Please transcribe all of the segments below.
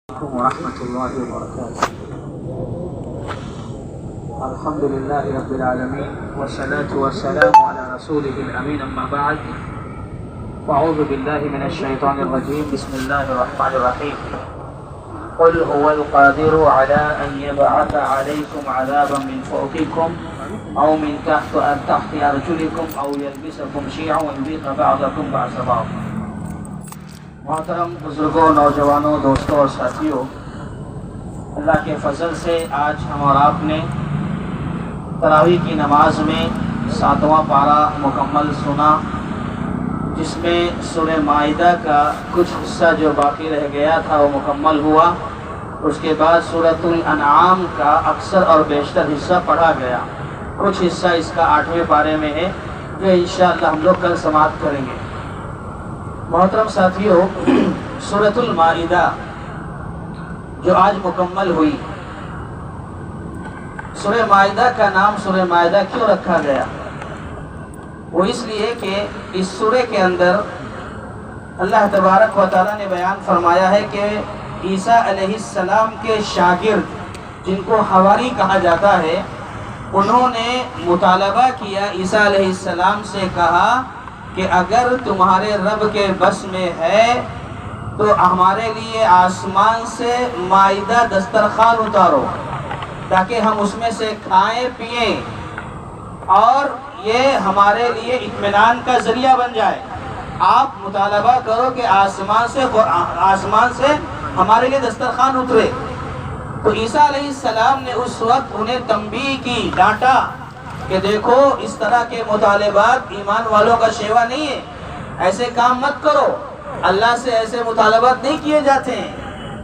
عليكم ورحمة الله وبركاته. الحمد لله رب العالمين والصلاة والسلام على رسوله الأمين، أما بعد فأعوذ بالله من الشيطان الرجيم. بسم الله الرحمن الرحيم. قل هو القادر على أن يبعث عليكم عذابا من فوقكم أو من تحت أرجلكم أو يلبسكم شيعا ويذيق بعضكم بعض بعض. محترم بزرگوں، نوجوانوں، دوستوں اور ساتھیوں، اللہ کے فضل سے آج ہم اور آپ نے تراویح کی نماز میں 7واں پارہ مکمل سنا، جس میں سورہ مائدہ کا کچھ حصہ جو باقی رہ گیا تھا وہ مکمل ہوا. اس کے بعد سورۃ الانعام کا اکثر اور بیشتر حصہ پڑھا گیا. کچھ حصہ اس کا 8ویں پارے میں ہے جو انشاءاللہ ہم لوگ کل سماعت کریں گے. محترم ساتھیوں، سورۃ المائدہ جو آج مکمل ہوئی، سورہ مائدہ کا نام سورہ مائدہ کیوں رکھا گیا؟ وہ اس لیے کہ اس سورہ کے اندر اللہ تبارک و تعالیٰ نے بیان فرمایا ہے کہ عیسیٰ علیہ السلام کے شاگرد جن کو حواری کہا جاتا ہے، انہوں نے مطالبہ کیا، عیسیٰ علیہ السلام سے کہا کہ اگر تمہارے رب کے بس میں ہے تو ہمارے لیے آسمان سے مائدہ دسترخوان اتارو تاکہ ہم اس میں سے کھائیں پئیں اور یہ ہمارے لیے اطمینان کا ذریعہ بن جائے. آپ مطالبہ کرو کہ آسمان سے ہمارے لیے دسترخوان اترے. تو عیسیٰ علیہ السلام نے اس وقت انہیں تنبیہ کی، ڈانٹا کہ دیکھو اس طرح کے مطالبات ایمان والوں کا شیوا نہیں ہے، ایسے کام مت کرو، اللہ سے ایسے مطالبات نہیں کیے جاتے ہیں.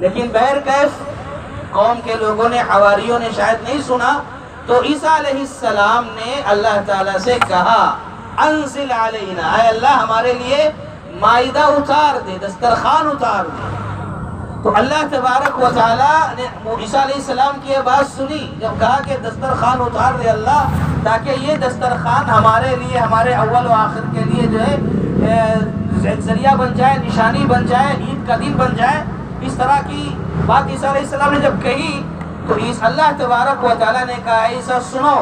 لیکن بہرکیف قوم کے لوگوں نے، حواریوں نے شاید نہیں سنا، تو عیسیٰ علیہ السلام نے اللہ تعالیٰ سے کہا انزل علینا، اے اللہ ہمارے لیے مائدہ اتار دے، دسترخوان اتار دے. تو اللہ تبارک و تعالیٰ نے عیسیٰ علیہ السلام کی یہ بات سنی، جب کہا کہ دسترخوان اتار دے اللہ، تاکہ یہ دسترخوان ہمارے لیے، ہمارے اول و آخر کے لیے جو ہے ذریعہ بن جائے، نشانی بن جائے، عید کا دن بن جائے. اس طرح کی بات عیسیٰ علیہ السلام نے جب کہی تو اللہ تبارک و تعالیٰ نے کہا عیسیٰ سنو،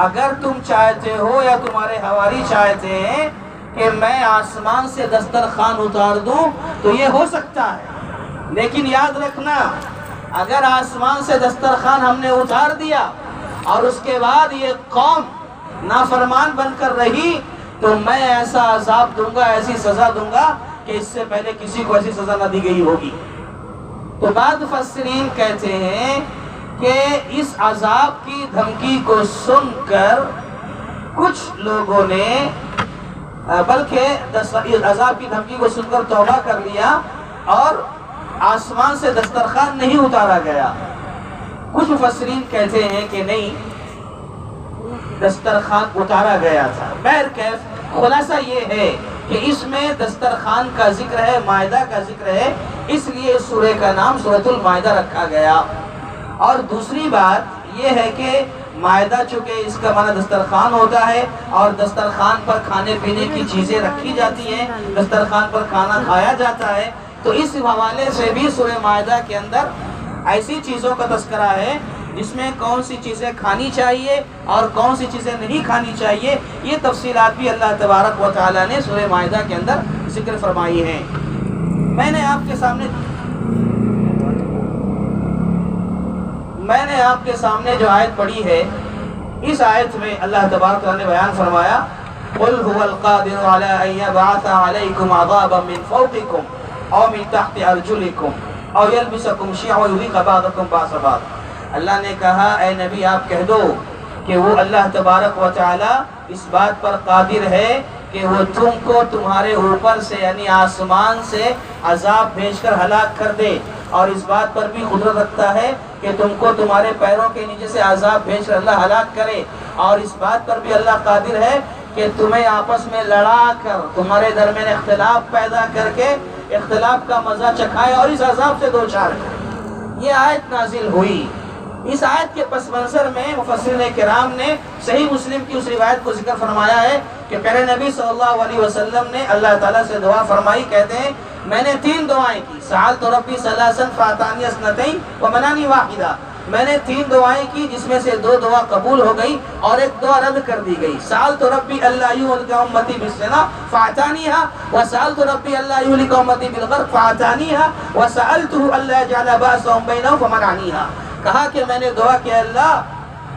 اگر تم چاہتے ہو یا تمہارے حواری چاہتے ہیں کہ میں آسمان سے دسترخوان اتار دوں تو یہ ہو سکتا ہے، لیکن یاد رکھنا اگر آسمان سے دسترخوان ہم نے اتار دیا اور اس کے بعد یہ قوم نافرمان بن کر رہی تو میں ایسا عذاب دوں گا، ایسی سزا دوں گا کہ اس سے پہلے کسی کو ایسی سزا نہ دی گئی ہوگی. تو بعض مفسرین کہتے ہیں کہ اس عذاب کی دھمکی کو سن کر کچھ لوگوں نے بلکہ عذاب کی دھمکی کو سن کر توبہ کر لیا اور آسمان سے دسترخوان نہیں اتارا گیا. کچھ مفسرین کہتے ہیں کہ نہیں، دسترخوان اتارا گیا تھا. بہرکیف خلاصہ یہ ہے کہ اس میں دسترخوان کا ذکر ہے، مائدہ کا ذکر ہے، اس لیے اس سورہ کا نام سورۃ المائدہ رکھا گیا. اور دوسری بات یہ ہے کہ مائدہ چونکہ اس کا معنی دسترخوان ہوتا ہے اور دسترخوان پر کھانے پینے کی چیزیں رکھی جاتی ہیں، دسترخوان پر کھانا کھایا جاتا ہے، تو اس حوالے سے بھی سورہ مائدہ کے اندر ایسی چیزوں کا تذکرہ ہے جس میں کون سی چیزیں کھانی چاہیے اور کون سی چیزیں نہیں کھانی چاہیے. یہ تفصیلات بھی اللہ تبارک و تعالیٰ نے سورہ مائدہ کے اندر ذکر فرمائی ہیں. میں نے آپ کے سامنے جو آیت پڑھی ہے، اس آیت میں اللہ تبارک و تعالیٰ نے بیان فرمایا قل هو القادر على ان يبعث عليكم عذابا من فوقكم او من تحت ارجلكم او يلبسكم شيعا ويذيق بعضكم بعض بعض. اللہ نے کہا اے نبی آپ کہہ دو کہ وہ اللہ تبارک و تعالیٰ اس بات پر قادر ہے کہ وہ تم کو تمہارے اوپر سے یعنی آسمان سے عذاب بھیج کر ہلاک کر دے، اور اس بات پر بھی قدرت رکھتا ہے کہ تم کو تمہارے پیروں کے نیچے سے عذاب بھیج کر اللہ ہلاک کرے، اور اس بات پر بھی اللہ قادر ہے کہ تمہیں آپس میں لڑا کر تمہارے درمیان اختلاف پیدا کر کے اختلاف کا مزہ چکھائے اور اس عذاب سے دوچار کرے. یہ آیت نازل ہوئی. اس آیت کے پس منظر میں مفسرین کرام نے صحیح مسلم کی اس روایت کو ذکر فرمایا ہے کہ پیارے نبی صلی اللہ علیہ وسلم نے اللہ تعالیٰ سے دعا فرمائی، کہتے ہیں میں نے 3 دعائیں کی، سألت ربی ثلاثا فأعطانی اثنتین ومنعنی واحدہ، میں نے 3 دعائیں کی جس میں سے 2 دعا قبول ہو گئی اور ایک دعا رد کر دی گئی۔ سألت ربی اللہ یہلک امتی بالزنا فأعطانیہا، وسألت ربی اللہ یہلک امتی بالغرق فأعطانیہا، وسألتہ اللہ یجعل بأسهم بینہم فمنعنیہا۔ کہا کہ میں نے دعا کہ اللہ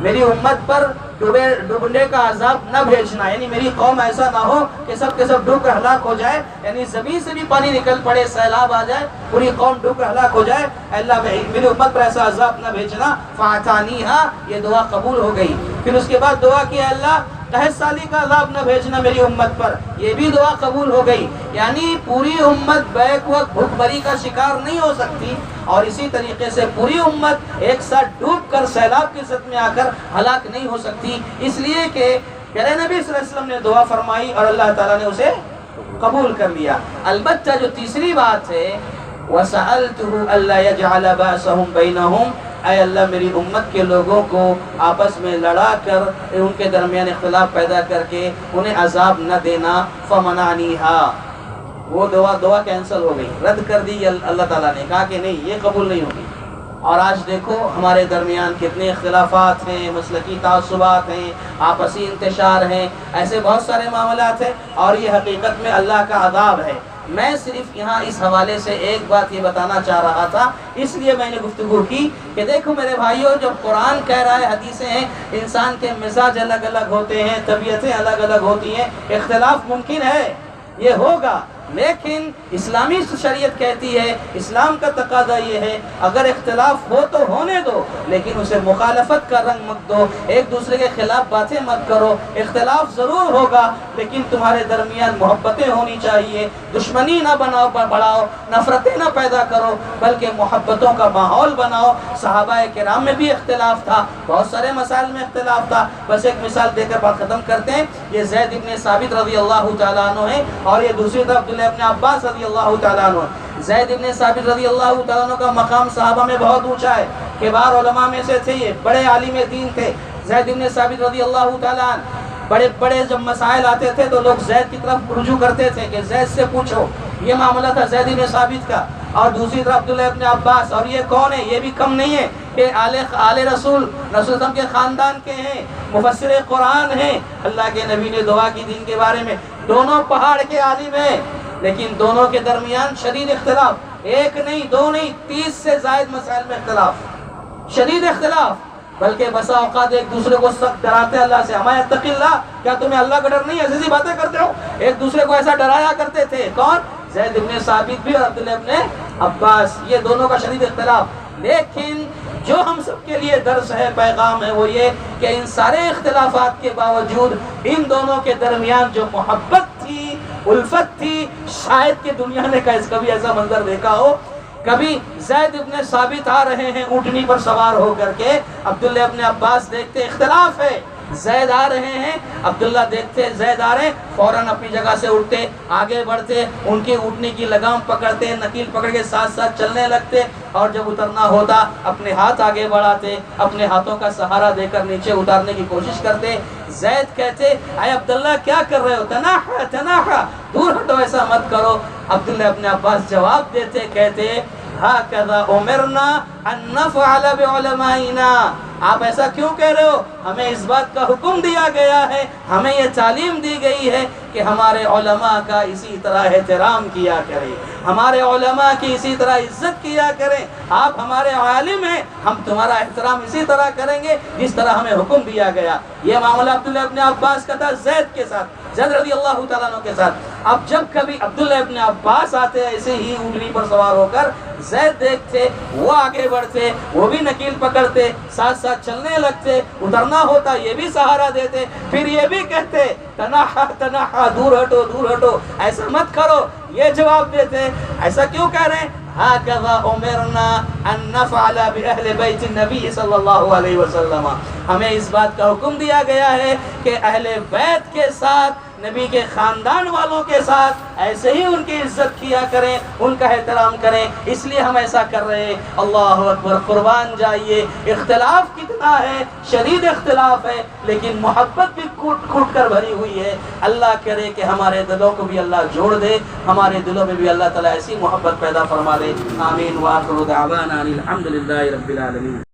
میری امت پر ڈوبنے کا عذاب نہ بھیجنا، یعنی میری قوم ایسا نہ ہو کہ سب کے سب ڈوب کر ہلاک ہو جائے، یعنی زمین سے بھی پانی نکل پڑے، سیلاب آ جائے، پوری قوم ڈوب کر ہلاک ہو جائے، اللہ میری امت پر ایسا عذاب نہ بھیجنا۔ فأعطانیہا، یہ دعا قبول ہو گئی۔ پھر اس کے بعد دعا کہ اللہ 10 سالی کا عذاب نہ بھیجنا میری امت پر، یہ بھی دعا قبول ہو گئی۔ یعنی پوری امت بیک وقت بھوک مری کا شکار نہیں ہو سکتی، اور اسی طریقے سے پوری امت ایک ساتھ ڈوب کر سیلاب کی زد میں آ کر ہلاک نہیں ہو سکتی، اس لیے کہ پیارے نبی صلی اللہ علیہ وسلم نے دعا فرمائی اور اللہ تعالیٰ نے اسے قبول کر لیا۔ البتہ جو تیسری بات ہے وَسَأَلْتُهُ أَلَّا يَجْعَلَ بَأْسَهُمْ بَيْنَهُمْ، اے اللہ میری امت کے لوگوں کو آپس میں لڑا کر ان کے درمیان اختلاف پیدا کر کے انہیں عذاب نہ دینا۔ فَمَنَعْنِيهَا، وہ دعا کینسل ہو گئی، رد کر دی اللہ تعالیٰ نے، کہا کہ نہیں یہ قبول نہیں ہوگی۔ اور آج دیکھو ہمارے درمیان کتنے اختلافات ہیں، مسلکی تعصبات ہیں، آپسی انتشار ہیں، ایسے بہت سارے معاملات ہیں، اور یہ حقیقت میں اللہ کا عذاب ہے۔ میں صرف یہاں اس حوالے سے ایک بات یہ بتانا چاہ رہا تھا، اس لیے میں نے گفتگو کی کہ دیکھو میرے بھائیوں، جب قرآن کہہ رہا ہے، حدیثیں ہیں، انسان کے مزاج الگ الگ ہوتے ہیں، طبیعتیں الگ الگ ہوتی ہیں، اختلاف ممکن ہے، یہ ہوگا، لیکن اسلامی شریعت کہتی ہے، اسلام کا تقاضا یہ ہے اگر اختلاف ہو تو ہونے دو، لیکن اسے مخالفت کا رنگ مت دو، ایک دوسرے کے خلاف باتیں مت کرو۔ اختلاف ضرور ہوگا لیکن تمہارے درمیان محبتیں ہونی چاہیے، دشمنی نہ بڑھاؤ، نفرتیں نہ پیدا کرو، بلکہ محبتوں کا ماحول بناؤ۔ صحابہ کرام میں بھی اختلاف تھا، بہت سارے مسائل میں اختلاف تھا، بس ایک مثال دے کر بات ختم کرتے ہیں۔ یہ زید ابن ثابت رضی اللہ تعالیٰ عنہ ہے، اور یہ دوسری طرف عبداللہ ابن عباس رضی اللہ تعالیٰ عنہ۔ زید ابن ثابت رضی اللہ تعالیٰ عنہ کا مقام صحابہ میں بہت اونچا ہے، کبار علماء میں سے تھے، یہ بڑے عالم دین تھے۔ زید ابن ثابت رضی اللہ تعالیٰ عنہ بڑے جب مسائل آتے تھے تو لوگ زید کی طرف رجوع کرتے تھے کہ زید سے پوچھو، یہ معاملہ تھا زید ابن ثابت کا۔ اور دوسری طرف عبداللہ ابن عباس، اور یہ کون ہے؟ یہ بھی کم نہیں ہے کہ آل رسول وسلم کے خاندان کے ہیں، مفسر قرآن ہیں، اللہ کے نبی نے دعا کی دین کے بارے میں، دونوں پہاڑ کے عالم ہیں، لیکن دونوں کے درمیان شدید اختلاف، ایک نہیں، 2 نہیں، 30 سے زائد مسائل میں اختلاف، شدید اختلاف، بلکہ بسا اوقات ایک دوسرے کو سخت ڈراتے اللہ سے، ہمیں اتقی اللہ، کیا تمہیں اللہ کا ڈر نہیں، ایسی باتیں کرتے ہو؟ ایک دوسرے کو ایسا ڈرایا کرتے تھے۔ کون؟ زید ابن ثابت بھی اور عبداللہ ابن عباس، یہ دونوں کا شدید اختلاف۔ لیکن جو ہم سب کے لیے درس ہے، پیغام ہے، وہ یہ کہ ان سارے اختلافات کے باوجود ان دونوں کے درمیان جو محبت تھی، الفت تھی، شاید کہ دنیا نے کبھی ایسا منظر دیکھا ہو، کبھی زید ابن ثابت آ رہے ہیں اونٹنی پر سوار ہو کر کے، عبداللہ ابن عباس دیکھتے اختلاف ہے، زید آ رہے ہیں، عبداللہ دیکھتے زید آ رہے ہیں، فوراً اپنی جگہ سے اٹھتے، آگے بڑھتے، ان کی اونٹنی کی لگام پکڑتے، نکیل پکڑ کے ساتھ ساتھ چلنے لگتے، اور جب اترنا ہوتا اپنے ہاتھ آگے بڑھاتے، اپنے ہاتھوں کا سہارا دے کر نیچے اتارنے کی کوشش کرتے۔ زید کہتے اے عبداللہ کیا کر رہے ہو؟ تناحا تناحا، دور ہٹو، ایسا مت کرو۔ عبداللہ ابن عباس جواب دیتے، کہتے ہاکذا امرنا ان نفعل بعلمائنا، آپ ایسا کیوں کہہ رہے ہو؟ ہمیں اس بات کا حکم دیا گیا ہے، ہمیں یہ تعلیم دی گئی ہے کہ ہمارے علماء کا اسی طرح احترام کیا کریں، ہمارے علماء کی اسی طرح عزت کیا کریں، آپ ہمارے عالم ہیں، ہم تمہارا احترام اسی طرح کریں گے جس طرح ہمیں حکم دیا گیا۔ یہ معاملہ عبداللہ ابن عباس کا تھا زید کے ساتھ، زید رضی اللہ تعالیٰ عنہ کے ساتھ۔ اب جب کبھی عبداللہ ابن عباس آتے ایسے ہی اونٹنی پر سوار ہو کر، زید دیکھتے، وہ آگے بڑھتے، وہ بھی نکیل پکڑتے، ساتھ ساتھ چلنے لگتے، اترنا ہوتا یہ بھی سہارا دیتے، پھر یہ بھی کہتے تناحا تناحا، دور ہٹو دور ہٹو، ایسا مت کرو، یہ جواب دیتے۔ ایسا کیوں کہہ رہے ہیں؟ ہاکذا امرنا ان نفعل باہل بیت النبی صلی اللہ علیہ وسلم، ہمیں اس بات کا حکم دیا گیا ہے کہ اہل بیت کے ساتھ نبی کے خاندان والوں کے ساتھ ایسے ہی ان کی عزت کیا کریں، ان کا احترام کریں، اس لیے ہم ایسا کر رہے ہیں۔ اللہ اکبر، قربان جائیے، اختلاف کتنا ہے، شدید اختلاف ہے، لیکن محبت بھی کوٹ کوٹ کر بھری ہوئی ہے۔ اللہ کرے کہ ہمارے دلوں کو بھی اللہ جوڑ دے، ہمارے دلوں میں بھی اللہ تعالیٰ ایسی محبت پیدا فرما دے۔ آمین۔ وآخر دعوانا الحمدللہ رب العالمین۔